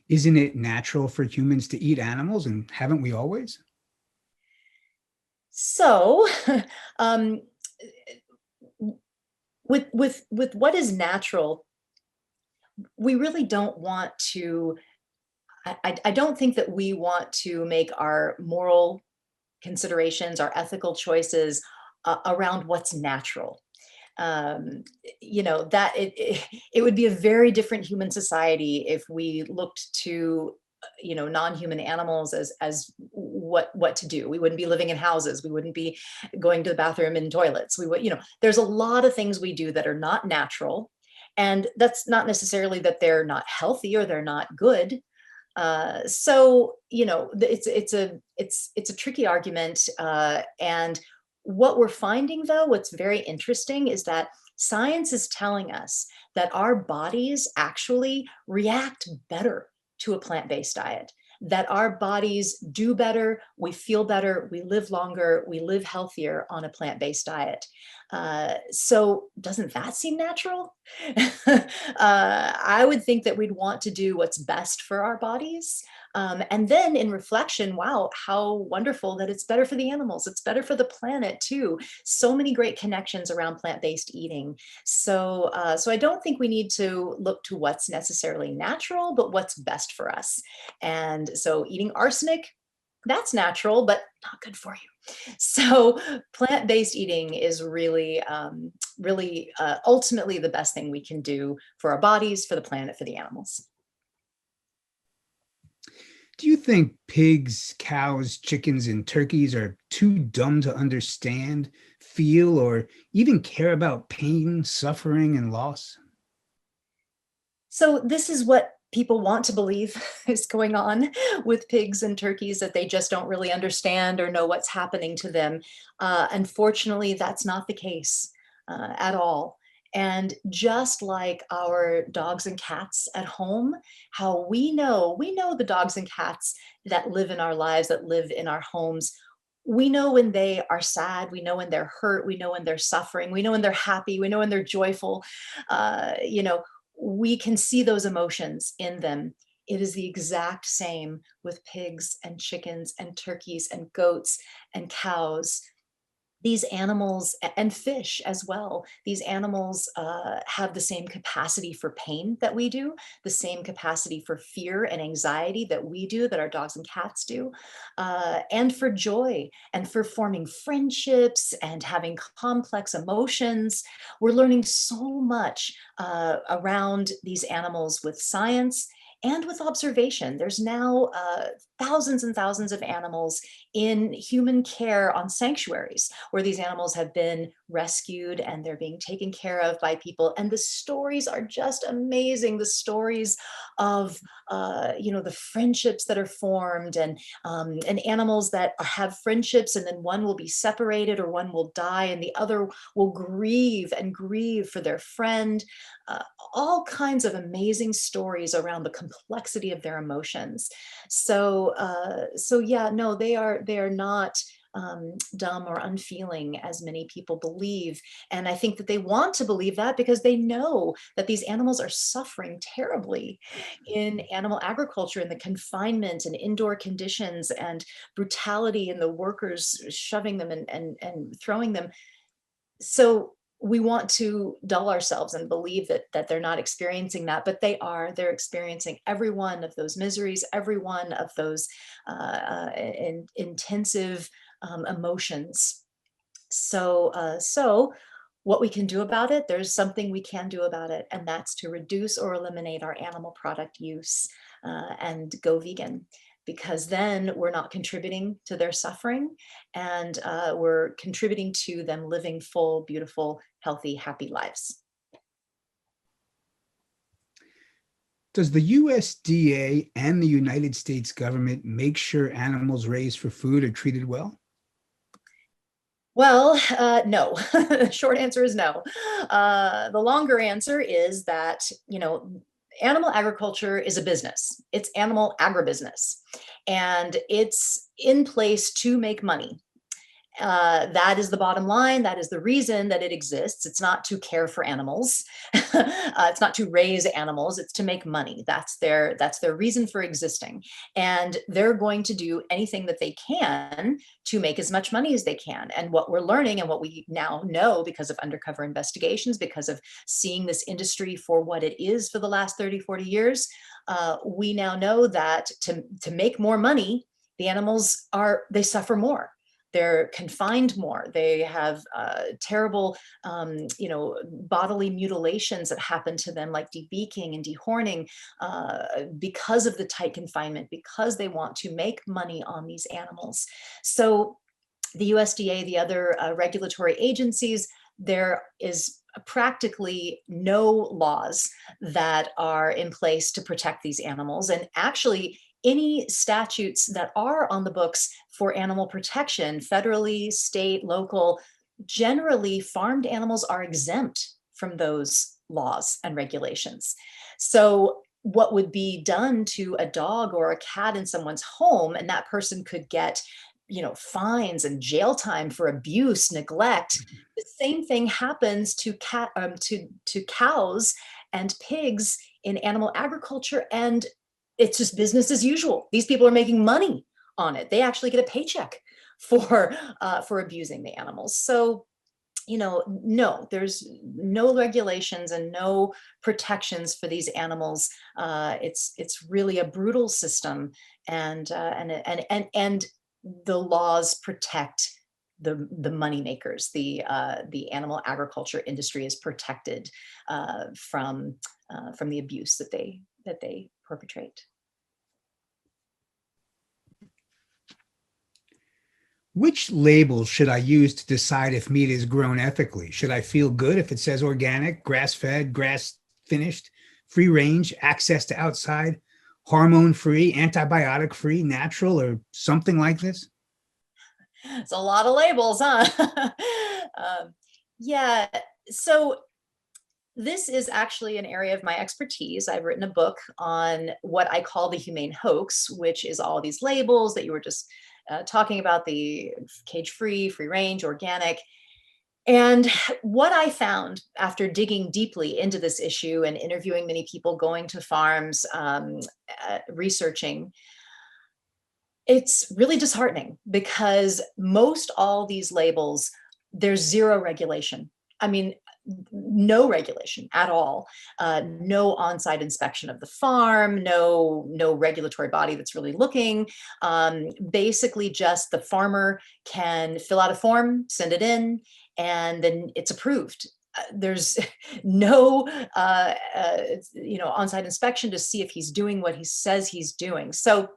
Isn't it natural for humans to eat animals, and haven't we always? So, um, with what is natural, we really don't want to. I don't think that we want to make our moral considerations, our ethical choices around what's natural. um, that it would be a very different human society if we looked to non-human animals as what to do. We wouldn't be living in houses, we wouldn't be going to the bathroom in toilets. We would, there's a lot of things we do that are not natural, and that's not necessarily that they're not healthy or they're not good. So it's a tricky argument, and what we're finding, though, what's very interesting is that science is telling us that our bodies actually react better to a plant-based diet, that our bodies do better, we feel better, we live longer, we live healthier on a plant-based diet. So doesn't that seem natural? I would think that we'd want to do what's best for our bodies. And then in reflection, wow, how wonderful that it's better for the animals. It's better for the planet too. So many great connections around plant-based eating. So I don't think we need to look to what's necessarily natural, but what's best for us. And so eating arsenic, that's natural, but not good for you. So plant-based eating is really ultimately the best thing we can do for our bodies, for the planet, for the animals. Do you think pigs, cows, chickens, and turkeys are too dumb to understand, feel, or even care about pain, suffering, and loss? So this is what people want to believe is going on with pigs and turkeys, that they just don't really understand or know what's happening to them. Unfortunately, that's not the case at all. And just like our dogs and cats at home, how we know the dogs and cats that live in our lives, that live in our homes. We know when they are sad, we know when they're hurt, we know when they're suffering, we know when they're happy, we know when they're joyful. We can see those emotions in them. It is the exact same with pigs and chickens and turkeys and goats and cows. These animals and fish as well, these animals have the same capacity for pain that we do, the same capacity for fear and anxiety that we do, that our dogs and cats do, and for joy and for forming friendships and having complex emotions. We're learning so much around these animals with science and with observation. There's now thousands and thousands of animals in human care on sanctuaries where these animals have been rescued and they're being taken care of by people. And the stories are just amazing. The stories of, the friendships that are formed, and animals that have friendships, and then one will be separated or one will die and the other will grieve and grieve for their friend. Uh, all kinds of amazing stories around the complexity of their emotions. So yeah, no, they are not dumb or unfeeling as many people believe. And I think that they want to believe that because they know that these animals are suffering terribly in animal agriculture, in the confinement and indoor conditions and brutality, and the workers shoving them and throwing them. So we want to dull ourselves and believe that they're not experiencing that, but they are. They're experiencing every one of those miseries, every one of those intensive emotions. So what we can do about it, there's something we can do about it, and that's to reduce or eliminate our animal product use, and go vegan, because then we're not contributing to their suffering, and we're contributing to them living full, beautiful, healthy, happy lives. Does the USDA and the United States government make sure animals raised for food are treated well? Well, no. Short answer is no. The longer answer is that, animal agriculture is a business. It's animal agribusiness, and it's in place to make money. That is the bottom line. That is the reason that it exists. It's not to care for animals. It's not to raise animals. It's to make money. That's their reason for existing. And they're going to do anything that they can to make as much money as they can. And what we're learning and what we now know because of undercover investigations, because of seeing this industry for what it is for the last 30, 40 years, we now know that to make more money, the animals they suffer more. They're confined more. They have terrible, bodily mutilations that happen to them, like debeaking and dehorning, because of the tight confinement, because they want to make money on these animals. So the USDA, the other regulatory agencies, there is practically no laws that are in place to protect these animals. And actually, any statutes that are on the books for animal protection, federally, state, local, generally farmed animals are exempt from those laws and regulations. So what would be done to a dog or a cat in someone's home, and that person could get fines and jail time for abuse, neglect. The same thing happens to cows and pigs in animal agriculture, and it's just business as usual. These people are making money on it. They actually get a paycheck for abusing the animals. So, no, there's no regulations and no protections for these animals. It's really a brutal system, and the laws protect the money makers. The animal agriculture industry is protected from the abuse that they perpetrate. Which labels should I use to decide if meat is grown ethically? Should I feel good if it says organic, grass-fed, grass-finished, free range, access to outside, hormone-free, antibiotic-free, natural, or something like this? It's a lot of labels, huh? Yeah. So this is actually an area of my expertise. I've written a book on what I call the humane hoax, which is all these labels that you were just talking about, the cage-free, free range, organic. And what I found after digging deeply into this issue and interviewing many people, going to farms, researching, it's really disheartening because most all these labels, there's zero regulation. I mean, no regulation at all. No on-site inspection of the farm, no regulatory body that's really looking. Basically just the farmer can fill out a form, send it in, and then it's approved. There's no on-site inspection to see if he's doing what he says he's doing. So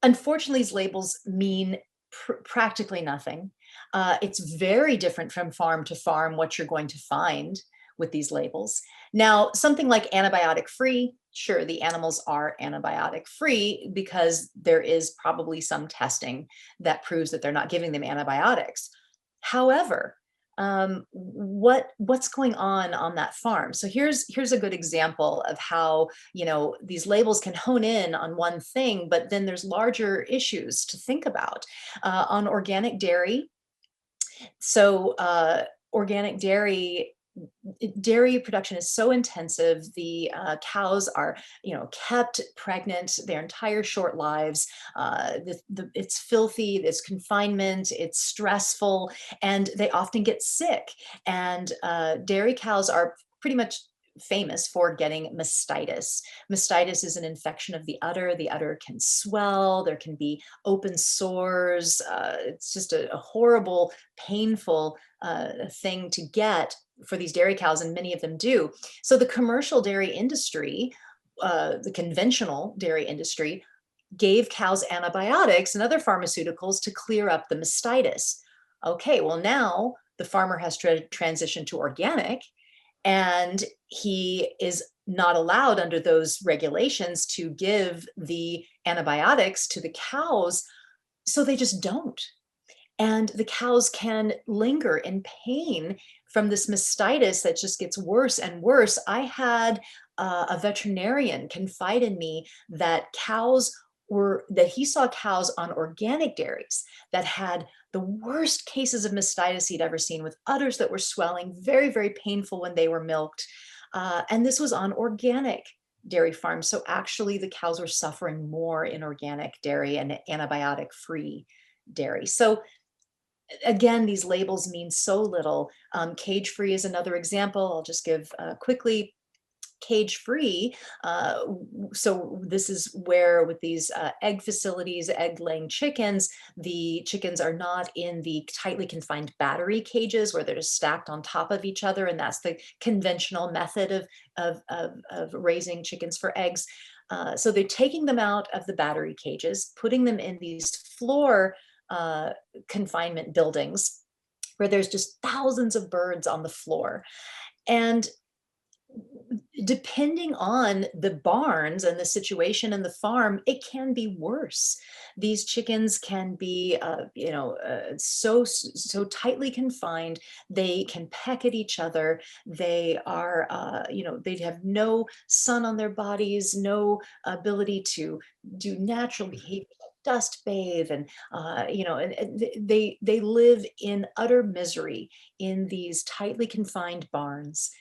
unfortunately, these labels mean practically nothing. It's very different from farm to farm what you're going to find with these labels. Now, something like antibiotic free, sure, the animals are antibiotic free because there is probably some testing that proves that they're not giving them antibiotics. However, what's going on that farm? So here's a good example of how these labels can hone in on one thing, but then there's larger issues to think about. On organic dairy, so organic dairy production is so intensive. The cows are, kept pregnant their entire short lives. It's filthy, it's confinement, it's stressful, and they often get sick. And dairy cows are pretty much famous for getting mastitis. Mastitis is an infection of the udder. The udder can swell. There can be open sores. It's just a horrible, painful thing to get for these dairy cows, and many of them do. So the commercial dairy industry, the conventional dairy industry, gave cows antibiotics and other pharmaceuticals to clear up the mastitis. Okay, well now the farmer has transitioned to organic, and he is not allowed under those regulations to give the antibiotics to the cows, so they just don't. And the cows can linger in pain from this mastitis that just gets worse and worse. I had a veterinarian confide in me that cows were that he saw cows on organic dairies that had the worst cases of mastitis he'd ever seen, with udders that were swelling, very, very painful when they were milked. And this was on organic dairy farms. So actually, the cows were suffering more in organic dairy and antibiotic free dairy. So again, these labels mean so little. Cage free is another example. I'll just give quickly. Cage free. So this is where with these egg facilities, egg laying chickens, the chickens are not in the tightly confined battery cages where they're just stacked on top of each other. And that's the conventional method of raising chickens for eggs. So they're taking them out of the battery cages, putting them in these floor confinement buildings where there's just thousands of birds on the floor. And depending on the barns and the situation in the farm, it can be worse. These chickens can be, so tightly confined. They can peck at each other. They are, they have no sun on their bodies, no ability to do natural behavior, dust bathe, and they live in utter misery in these tightly confined barns.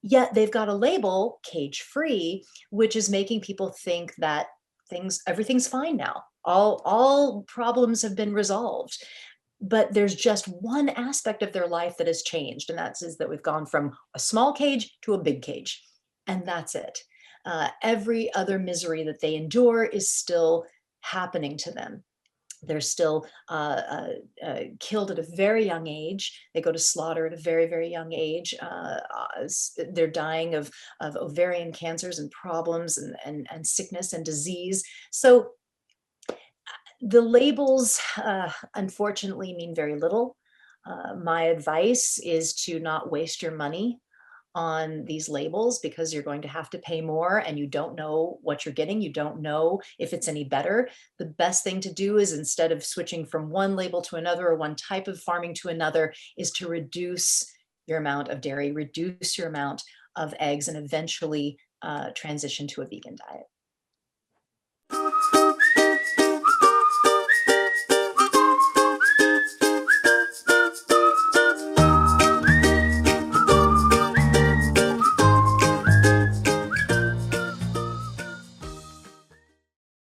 Yet they've got a label, cage free, which is making people think that everything's fine now. All problems have been resolved. But there's just one aspect of their life that has changed, and that's is that we've gone from a small cage to a big cage, and that's it. Every other misery that they endure is still happening to them. They're still killed at a very young age. They go to slaughter at a very, very young age. They're dying of ovarian cancers and problems and sickness and disease. So the labels, unfortunately, mean very little. My advice is to not waste your money on these labels, because you're going to have to pay more and you don't know what you're getting. You don't know if it's any better. The best thing to do is, instead of switching from one label to another or one type of farming to another, is to reduce your amount of dairy, reduce your amount of eggs, and eventually transition to a vegan diet.